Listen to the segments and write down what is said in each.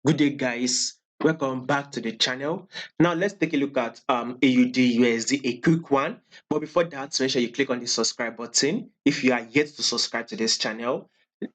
Good day, guys. Welcome back to the channel. Now let's take a look at AUD USD, a quick one. But before that, make sure you click on the subscribe button. If you are yet to subscribe to this channel,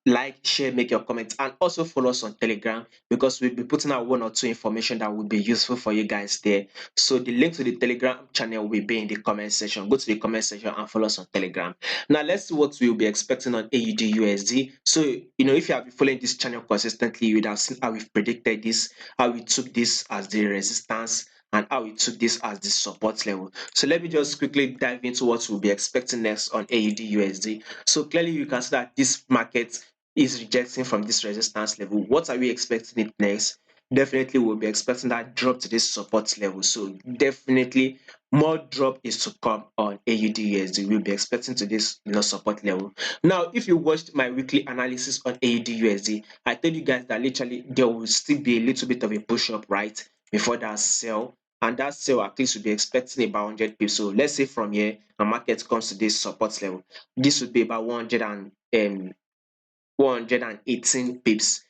like, share, make your comments, and also follow us on Telegram because we'll be putting out one or two information that will be useful for you guys there. So the link to the Telegram channel will be in the comment section. Go to the comment section and follow us on Telegram. Now let's see what we'll be expecting on AUD USD. So if you have been following this channel consistently, you would have seen how we've predicted this, how we took this as the resistance, and how we took this as the support level. So let me just quickly dive into what we'll be expecting next on AUD USD. So clearly you can see that this market is rejecting from this resistance level. What are we expecting it next? Definitely we'll be expecting that drop to this support level. So definitely more drop is to come on AUD USD. We'll be expecting to this support level. Now, if you watched my weekly analysis on AUD USD, I told you guys that literally there will still be a little bit of a push up, right, before that sell. And that sell at least will be expecting about 100 pips. So let's say from here, a market comes to this support level. This would be about 118 pips.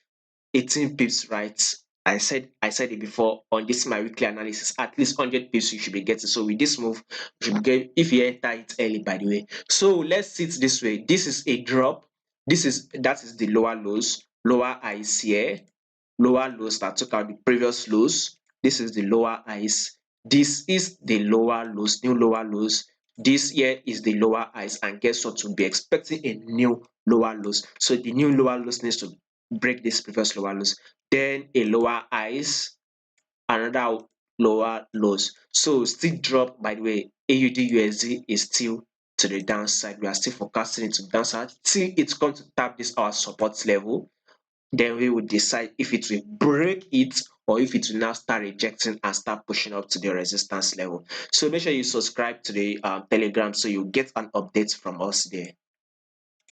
18 pips, right? I said it before on this my weekly analysis. At least 100 pips you should be getting. So with this move, you should get if you enter it early, by the way. So let's see it this way. This is a drop. That is the lower lows, lower highs here, lower lows that took out the previous lows. This is the lower highs. This is the lower lows, new lower lows. This here is the lower highs, and guess what? We'll be expecting a new lower lows. So the new lower lows needs to break this previous lower lows, then a lower highs, another lower lows. So still drop, by the way. AUD USD is still to the downside. We are still forecasting it to the downside till it's going to tap this our support level. Then we will decide if it will break it or if it will now start rejecting and start pushing up to the resistance level. So make sure you subscribe to the Telegram so you get an update from us there.